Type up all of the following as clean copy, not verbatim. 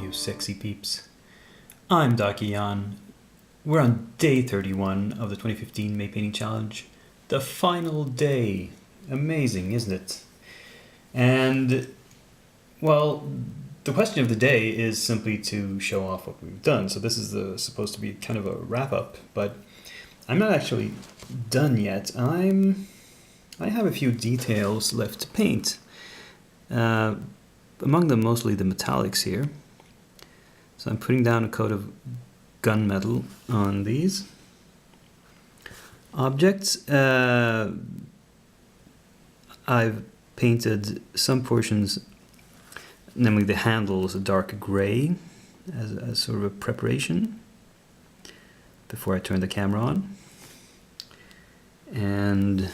you sexy peeps. I'm Daki Yan. We're on day 31 of the 2015 May Painting Challenge. The final day. Amazing, isn't it? And, well, the question of the day is simply to show off what we've done. So this is supposed to be kind of a wrap-up, but I'm not actually done yet. I have a few details left to paint. Among them, mostly the metallics here. So I'm putting down a coat of gunmetal on these objects. I've painted some portions, namely the handles, a dark gray as sort of a preparation before I turn the camera on. And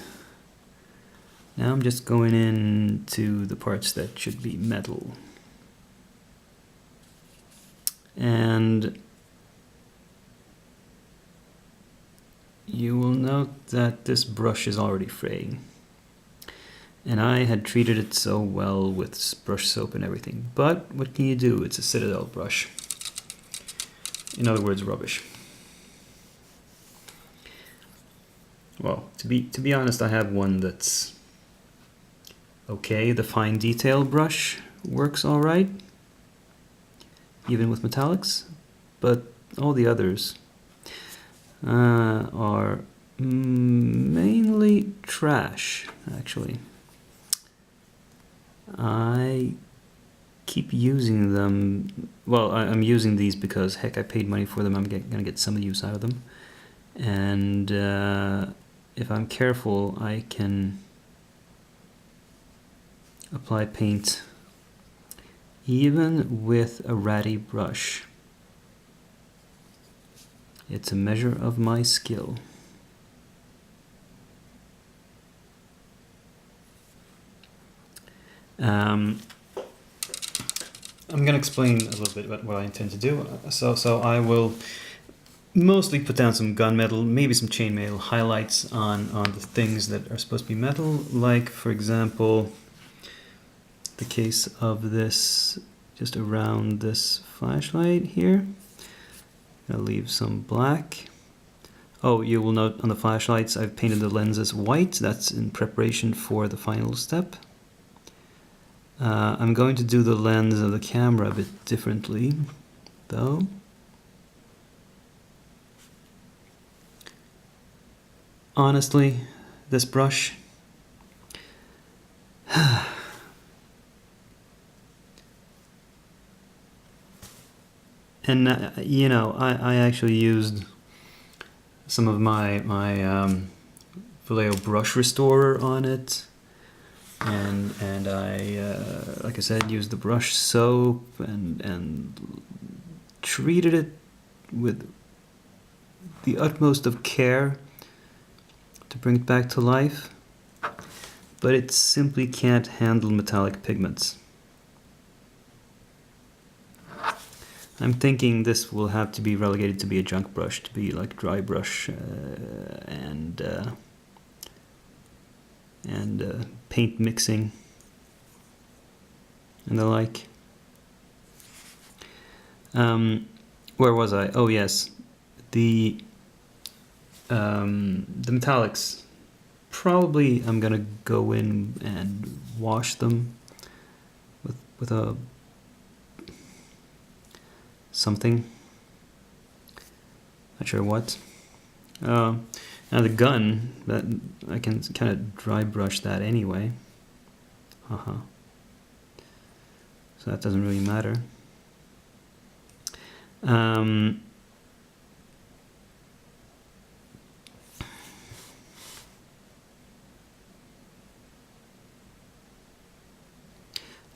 now I'm just going into the parts that should be metal. And you will note that this brush is already fraying. And I had treated it so well with brush soap and everything. But what can you do? It's a Citadel brush. In other words, rubbish. Well, to be honest, I have one that's okay. The fine detail brush works all right, even with metallics, but all the others are mainly trash, actually. I keep using them. Well, I'm using these because, heck, I paid money for them. I'm gonna get some use out of them. And if I'm careful, I can apply paint even with a ratty brush. It's a measure of my skill. I'm going to explain a little bit about what I intend to do. So I will mostly put down some gunmetal, maybe some chainmail highlights on the things that are supposed to be metal, like, for example, the case of this, just around this flashlight here. I'll leave some black. Oh, you will note on the flashlights I've painted the lenses white. That's in preparation for the final step. I'm going to do the lens of the camera a bit differently, though. Honestly, this brush, and you know, I actually used some of my Vallejo brush restorer on it, and I like I said, used the brush soap and treated it with the utmost of care to bring it back to life, but it simply can't handle metallic pigments. I'm thinking this will have to be relegated to be a junk brush, to be like dry brush and paint mixing and the like. Where was I? Oh yes, the metallics. Probably I'm gonna go in and wash them with a something. Not sure what. Now the gun, that I can kind of dry brush that anyway. So that doesn't really matter.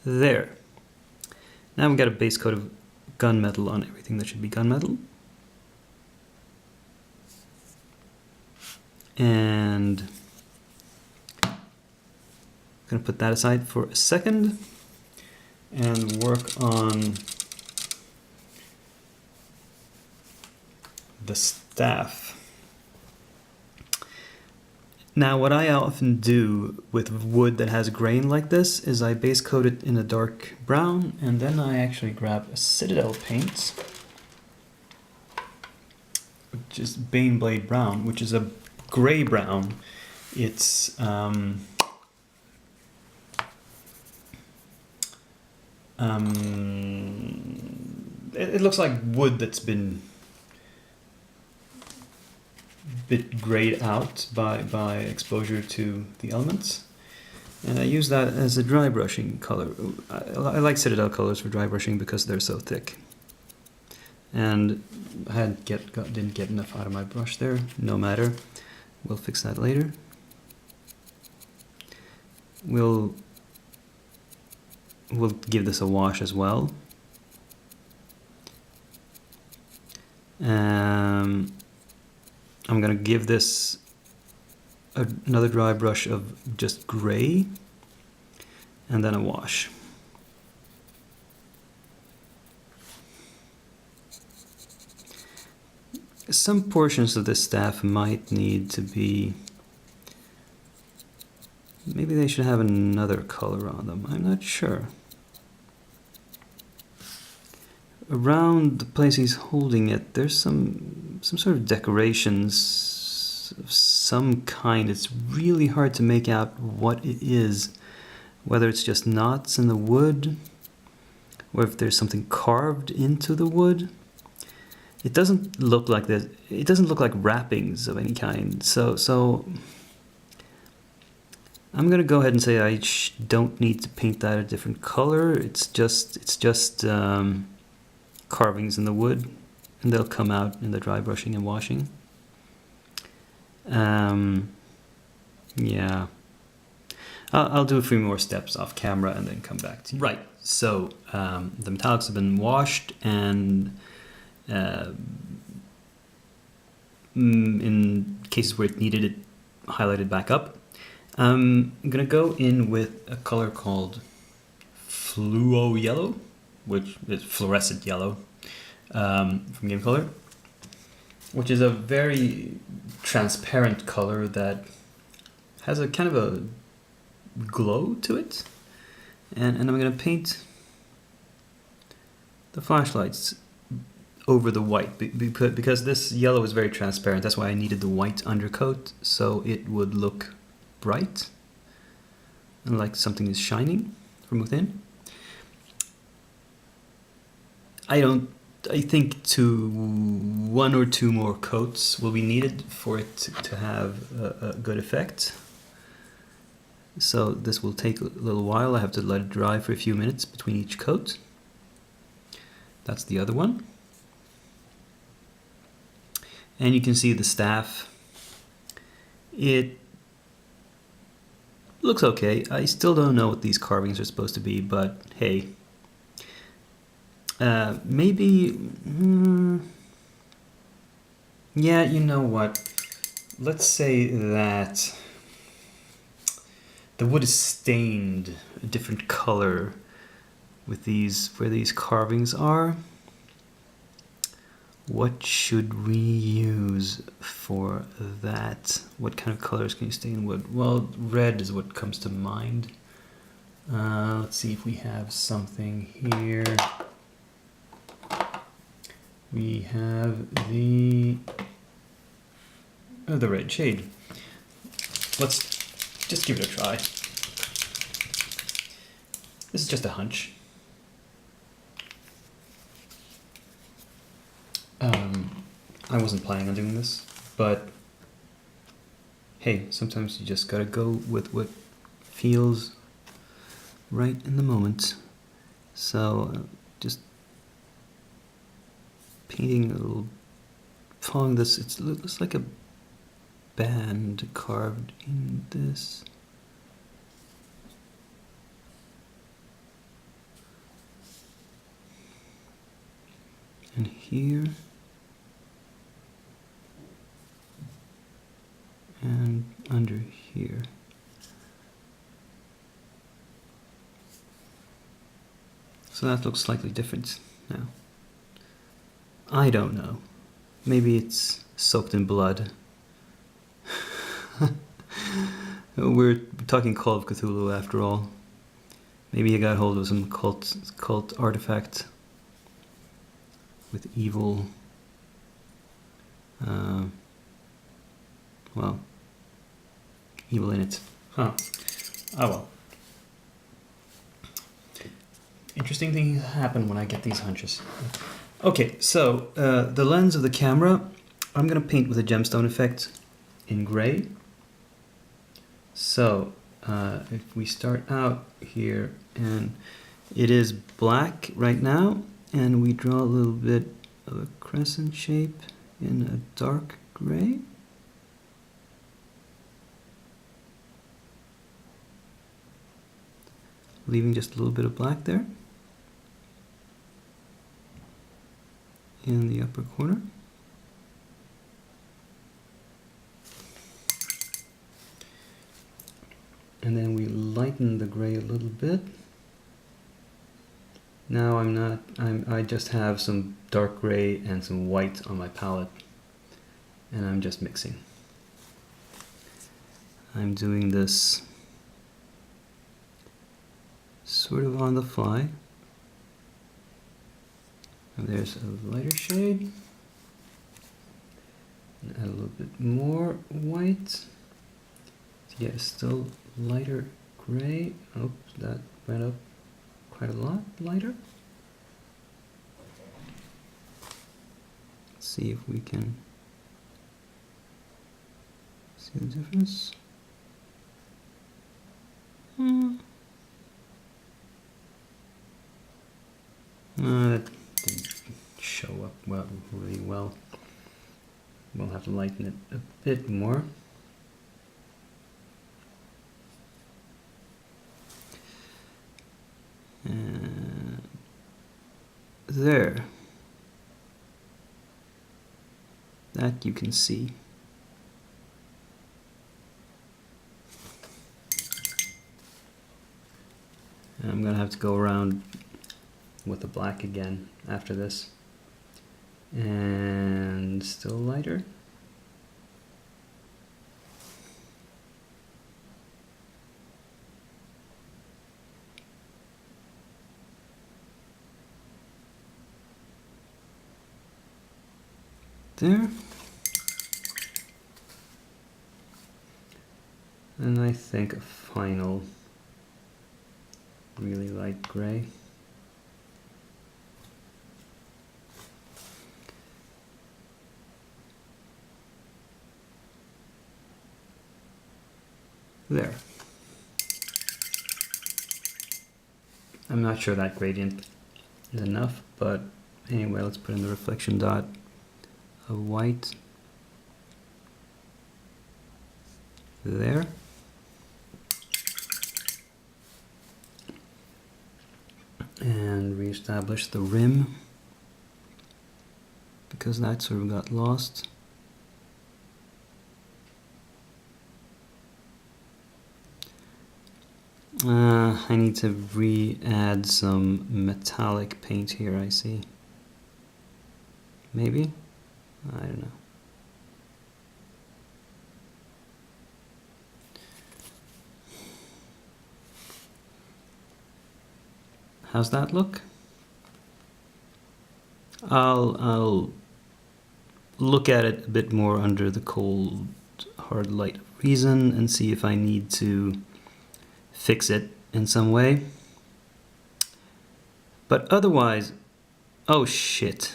There. Now we've got a base coat of gunmetal on everything that should be gunmetal. And I'm going to put that aside for a second and work on the staff. Now, what I often do with wood that has grain like this is I base coat it in a dark brown, and then I actually grab a Citadel paint, which is Baneblade Brown, which is a gray brown. It's it looks like wood that's been bit grayed out by exposure to the elements. And I use that as a dry brushing color. I like Citadel colors for dry brushing because they're so thick. And I didn't get enough out of my brush there. No matter. We'll fix that later. We'll give this a wash as well. I'm going to give this another dry brush of just gray and then a wash. Some portions of this staff might need to be, maybe they should have another color on them, I'm not sure. Around the place he's holding it, there's some sort of decorations of some kind. It's really hard to make out what it is, whether it's just knots in the wood, or if there's something carved into the wood. It doesn't look like this. It doesn't look like wrappings of any kind. So I'm gonna go ahead and say I don't need to paint that a different color. It's just carvings in the wood, and they'll come out in the dry brushing and washing. Yeah, I'll do a few more steps off camera and then come back to you. Right, so the metallics have been washed and in cases where it needed it highlighted back up. I'm gonna go in with a color called Fluo Yellow, which is fluorescent yellow, from Game Color, which is a very transparent color that has a kind of a glow to it. And I'm going to paint the flashlights over the white because this yellow is very transparent. That's why I needed the white undercoat, so it would look bright and like something is shining from within. I think one or two more coats will be needed for it to have a good effect. So this will take a little while. I have to let it dry for a few minutes between each coat. That's the other one. And you can see the staff. It looks okay. I still don't know what these carvings are supposed to be, but hey. Maybe, yeah, you know what, let's say that the wood is stained a different color with these, where these carvings are. What should we use for that? What kind of colors can you stain wood? Well, red is what comes to mind. Let's see if we have something here. We have the red shade. Let's just give it a try. This is just a hunch. I wasn't planning on doing this, but hey, sometimes you just gotta go with what feels right in the moment. So just painting a little, following this, it looks like a band carved in this. And here. And under here. So that looks slightly different now. I don't know. Maybe it's soaked in blood. We're talking Call of Cthulhu after all. Maybe he got hold of some cult artifact with evil, well, evil in it. Huh. Oh well. Interesting things happen when I get these hunches. Okay, so the lens of the camera, I'm going to paint with a gemstone effect in gray. So if we start out here, and it is black right now, and we draw a little bit of a crescent shape in a dark gray. Leaving just a little bit of black there in the upper corner. And then we lighten the gray a little bit. Now I just have some dark gray and some white on my palette, and I'm just mixing. I'm doing this sort of on the fly. And there's a lighter shade. And add a little bit more white to get a still lighter gray. Oh, that went up quite a lot lighter. Let's see if we can see the difference. That didn't show up really well. We'll have to lighten it a bit more. There. That you can see. And I'm gonna have to go around with the black again after this. And still lighter. There. And I think a final really light gray. There. I'm not sure that gradient is enough, but anyway, let's put in the reflection dot of white there. And reestablish the rim because that sort of got lost. I need to re-add some metallic paint here, I see. Maybe? I don't know. How's that look? I'll look at it a bit more under the cold, hard light of reason and see if I need to fix it in some way. But otherwise, oh shit.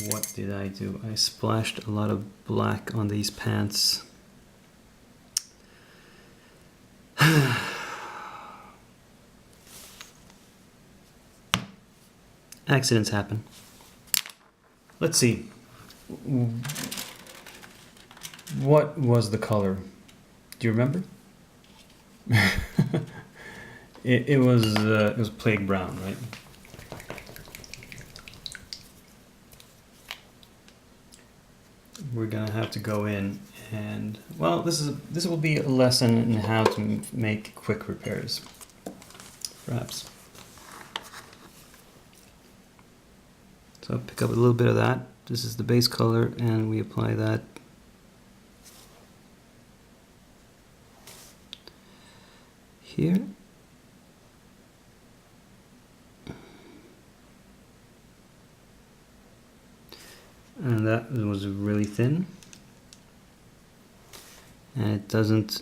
What did I do? I splashed a lot of black on these pants. Accidents happen. Let's see. What was the color? Do you remember? it was plague brown, right? We're gonna have to go in and, well, this will be a lesson in how to make quick repairs, perhaps. So pick up a little bit of that. This is the base color, and we apply that here. And that was really thin. And it doesn't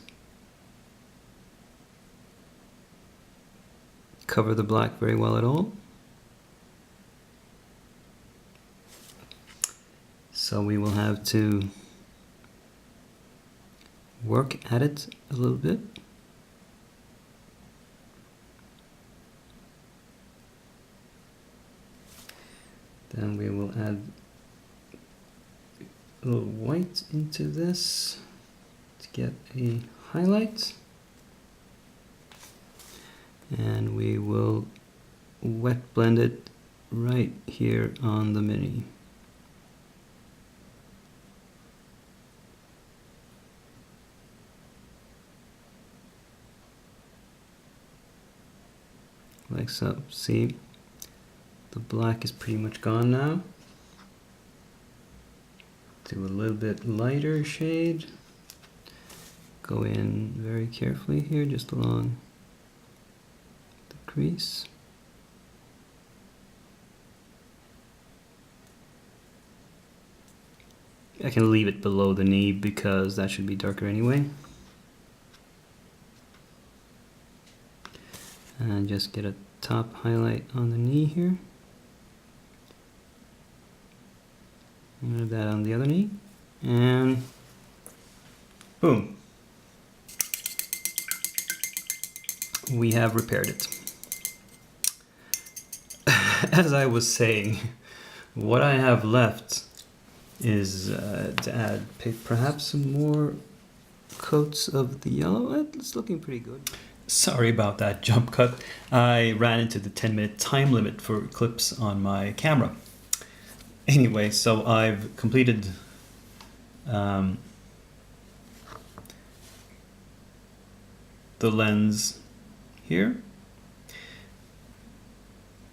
cover the black very well at all. So we will have to work at it a little bit. Then we will add a little white into this to get a highlight. And we will wet blend it right here on the mini. Like so. See, the black is pretty much gone now. Do a little bit lighter shade. Go in very carefully here, just along the crease. I can leave it below the knee because that should be darker anyway. And just get a top highlight on the knee here. And that on the other knee. And boom. We have repaired it. As I was saying, what I have left is to add perhaps some more coats of the yellow. It's looking pretty good. Sorry about that jump cut. I ran into the 10-minute time limit for clips on my camera. Anyway, so I've completed the lens here.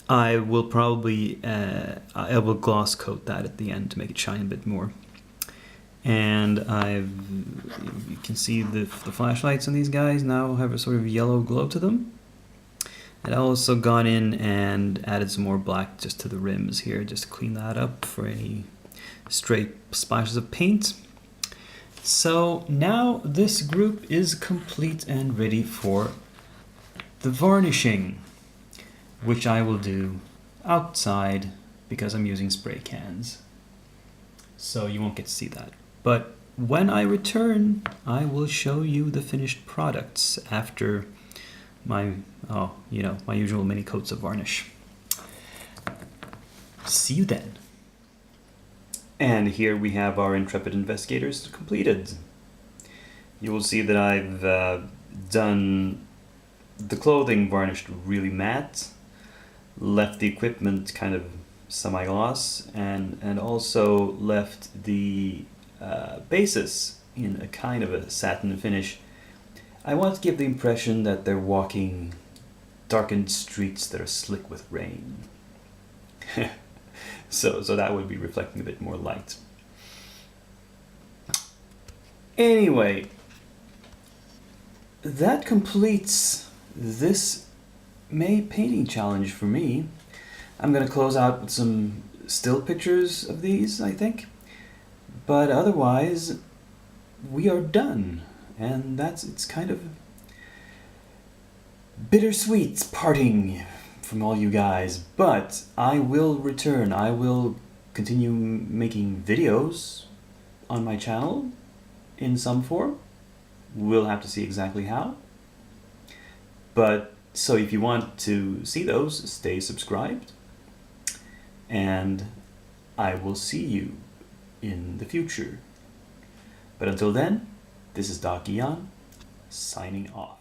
I will probably I will gloss coat that at the end to make it shine a bit more. And you can see the flashlights on these guys now have a sort of yellow glow to them. And I also gone in and added some more black just to the rims here, just to clean that up for any stray splashes of paint. So now this group is complete and ready for the varnishing, which I will do outside because I'm using spray cans. So you won't get to see that. But when I return, I will show you the finished products after my, my usual mini coats of varnish. See you then. And here we have our intrepid investigators completed. You will see that I've done the clothing varnished really matte, left the equipment kind of semi-gloss, and also left the bases in a kind of a satin finish. I want to give the impression that they're walking darkened streets that are slick with rain. So that would be reflecting a bit more light. Anyway, that completes this May painting challenge for me. I'm going to close out with some still pictures of these, I think. But otherwise, we are done. And it's kind of bittersweet parting from all you guys. But I will return. I will continue making videos on my channel in some form. We'll have to see exactly how. But so if you want to see those, stay subscribed. And I will see you in the future. But until then, this is Doc Ian, signing off.